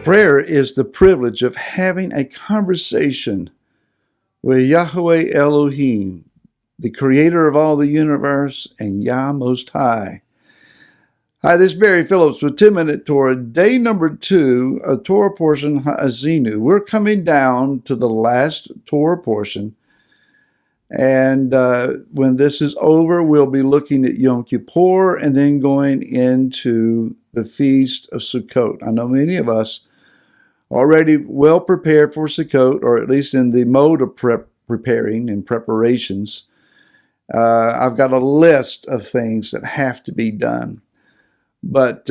Prayer is the privilege of having a conversation with Yahweh Elohim, the creator of all the universe, and Yah Most High. Hi, this is Barry Phillips with 10-Minute Torah, day number 2 of Torah portion HaAzinu. We're coming down to the last Torah portion, and when this is over, we'll be looking at Yom Kippur and then going into the Feast of Sukkot. I know many of us already well prepared for Sukkot, or at least in the mode of preparing and preparations. I've got a list of things that have to be done. But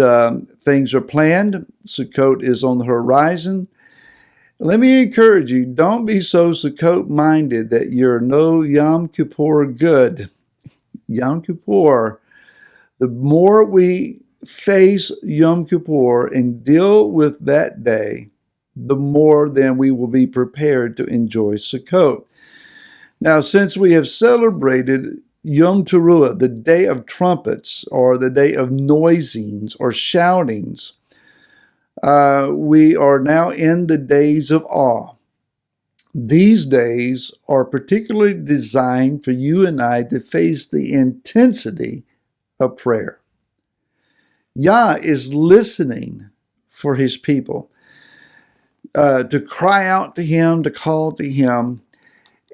things are planned. Sukkot is on the horizon. Let me encourage you, don't be so Sukkot-minded that you're no Yom Kippur good. Yom Kippur, the more we face Yom Kippur and deal with that day, the more then we will be prepared to enjoy Sukkot. Now, since we have celebrated Yom Teruah, the day of trumpets, or the day of noisings or shoutings, we are now in the days of awe. These days are particularly designed for you and I to face the intensity of prayer. Yah is listening for his people. To cry out to him, to call to him.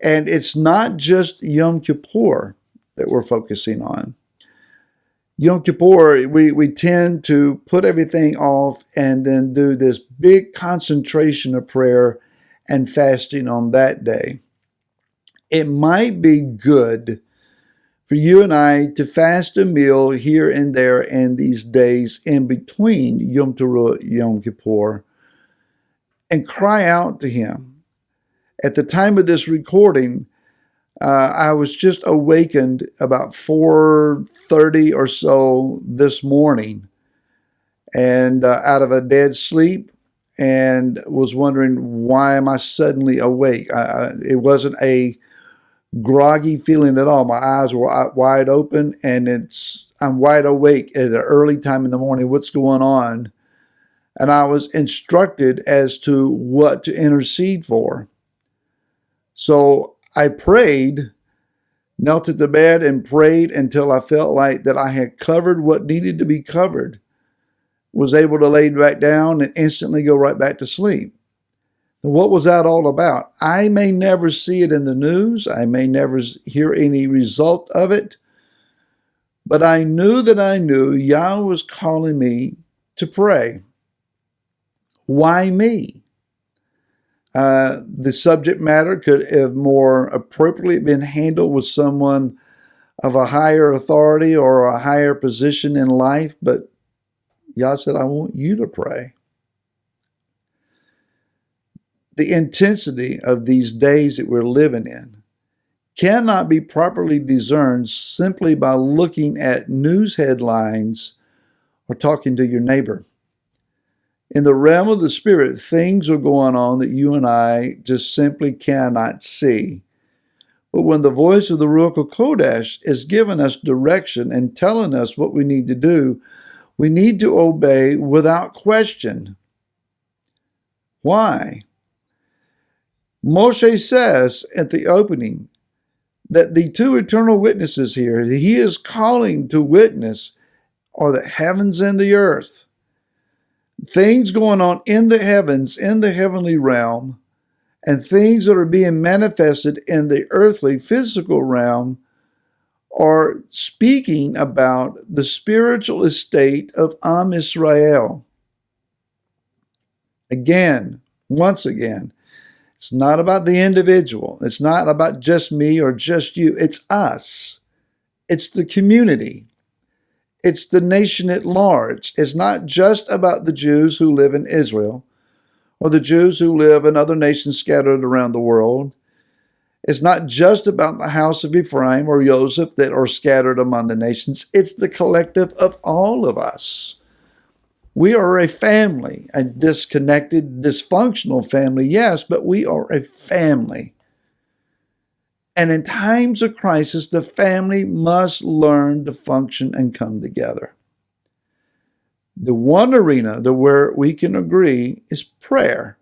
And it's not just Yom Kippur that we're focusing on. Yom Kippur, we tend to put everything off and then do this big concentration of prayer and fasting on that day. It might be good for you and I to fast a meal here and there in these days in between Yom Teruah, Yom Kippur, and cry out to him. At the time of this recording, I was just awakened about 4:30 or so this morning, and out of a dead sleep, and was wondering, why am I suddenly awake? It wasn't a groggy feeling at all. My eyes were wide open, and I'm wide awake at an early time in the morning. What's going on? And I was instructed as to what to intercede for. So I prayed, knelt at the bed and prayed until I felt like that I had covered what needed to be covered, was able to lay back down and instantly go right back to sleep. What was that all about? I may never see it in the news. I may never hear any result of it. But I knew Yah was calling me to pray. Why me? The subject matter could have more appropriately been handled with someone of a higher authority or a higher position in life, but Yah said, I want you to pray. The intensity of these days that we're living in cannot be properly discerned simply by looking at news headlines or talking to your neighbor. In the realm of the Spirit, things are going on that you and I just simply cannot see. But when the voice of the Ruach HaKodesh is giving us direction and telling us what we need to do, we need to obey without question. Why? Moshe says at the opening that the two eternal witnesses here, that he is calling to witness, are the heavens and the earth. Things going on in the heavens, in the heavenly realm, and things that are being manifested in the earthly, physical realm are speaking about the spiritual estate of Am Israel. Once again, it's not about the individual. It's not about just me or just you. It's us. It's the community. It's the nation at large. It's not just about the Jews who live in Israel or the Jews who live in other nations scattered around the world. It's not just about the house of Ephraim or Joseph that are scattered among the nations. It's the collective of all of us. We are a family, a disconnected, dysfunctional family, yes, but we are a family. And in times of crisis, the family must learn to function and come together. The one arena where we can agree is prayer.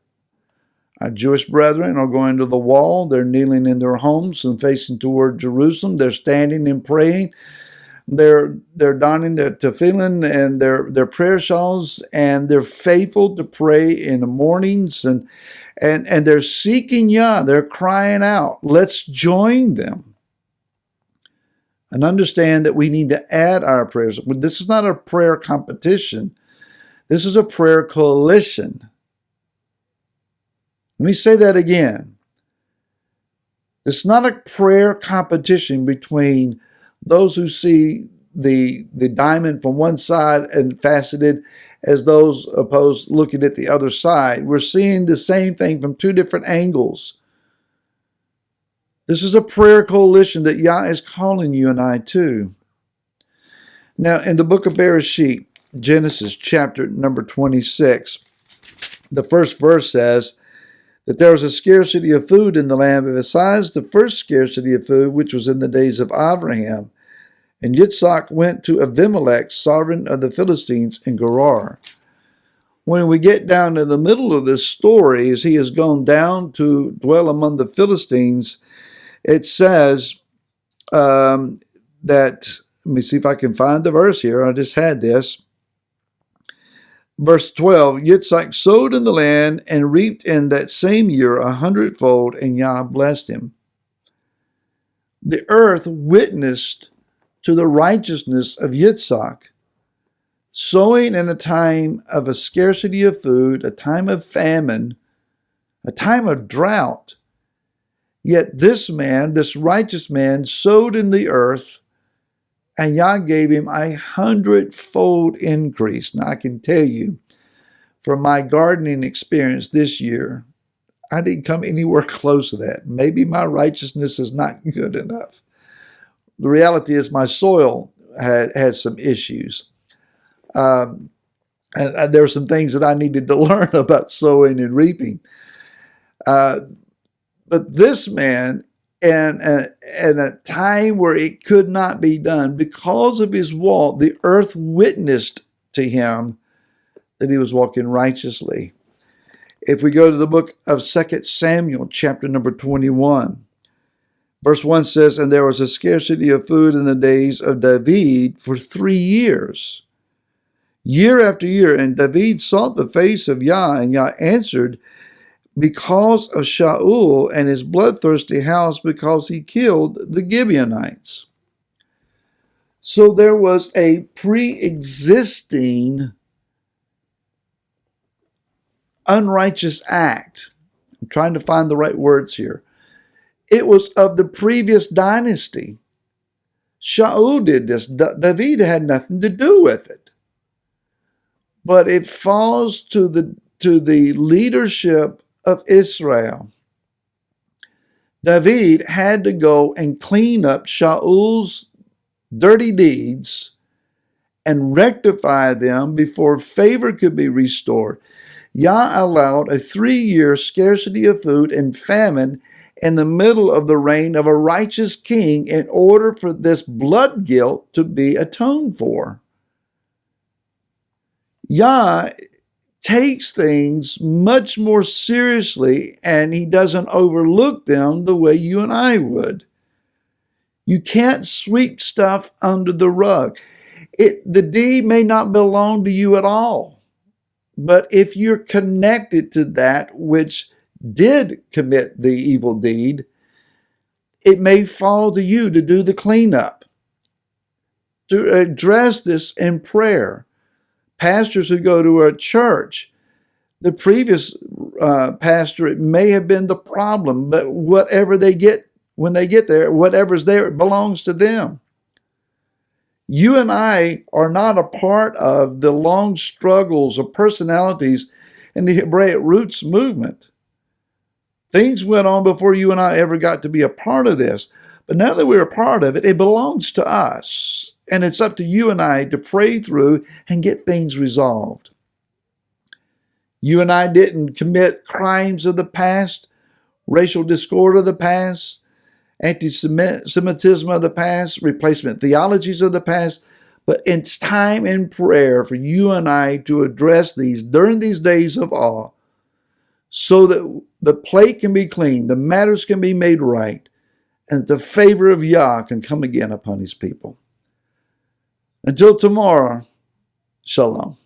Our Jewish brethren are going to the wall. They're kneeling in their homes and facing toward Jerusalem. They're standing and praying. They're donning their tefillin and their prayer shawls, and they're faithful to pray in the mornings, and they're seeking Yah. They're crying out. Let's join them and understand that we need to add our prayers. This is not a prayer competition. This is a prayer coalition. Let me say that again. It's not a prayer competition between those who see the diamond from one side and faceted as those opposed looking at the other side. We're seeing the same thing from two different angles. This is a prayer coalition that Yah is calling you and I to. Now, in the book of Bereshit, Genesis chapter number 26, the first verse says that there was a scarcity of food in the land, but besides the first scarcity of food, which was in the days of Abraham, and Yitzhak went to Abimelech, sovereign of the Philistines, in Gerar. When we get down to the middle of this story, as he has gone down to dwell among the Philistines, it says that, let me see if I can find the verse here. I just had this. Verse 12, Yitzhak sowed in the land and reaped in that same year 100-fold, and Yah blessed him. The earth witnessed to the righteousness of Yitzhak, sowing in a time of a scarcity of food, a time of famine, a time of drought. Yet this man, this righteous man, sowed in the earth, and Yah gave him 100-fold increase. Now I can tell you, from my gardening experience this year, I didn't come anywhere close to that. Maybe my righteousness is not good enough. The reality is my soil has some issues. And there are some things that I needed to learn about sowing and reaping. But this man, in a time where it could not be done, because of his walk, the earth witnessed to him that he was walking righteously. If we go to the book of 2 Samuel, chapter number 21, verse 1 says, and there was a scarcity of food in the days of David for 3 years, year after year. And David sought the face of Yah, and Yah answered, because of Shaul and his bloodthirsty house, because he killed the Gibeonites. So there was a pre-existing unrighteous act. I'm trying to find the right words here. It was of the previous dynasty. Shaul did this. David had nothing to do with it. But it falls to the leadership of Israel. David had to go and clean up Shaul's dirty deeds and rectify them before favor could be restored. Yah allowed a 3-year scarcity of food and famine in the middle of the reign of a righteous king in order for this blood guilt to be atoned for. Yah takes things much more seriously, and he doesn't overlook them the way you and I would. You can't sweep stuff under the rug. The deed may not belong to you at all, but if you're connected to that which did commit the evil deed, it may fall to you to do the cleanup, to address this in prayer. Pastors who go to a church, the previous pastor, it may have been the problem, but whatever they get when they get there, whatever's there, it belongs to them. You and I are not a part of the long struggles of personalities in the Hebraic roots movement. Things went on before you and I ever got to be a part of this. But now that we're a part of it, it belongs to us. And it's up to you and I to pray through and get things resolved. You and I didn't commit crimes of the past, racial discord of the past, anti-Semitism of the past, replacement theologies of the past, But it's time in prayer for you and I to address these during these days of awe, so that the plate can be cleaned, the matters can be made right, and the favor of Yah can come again upon his people. Until tomorrow, shalom.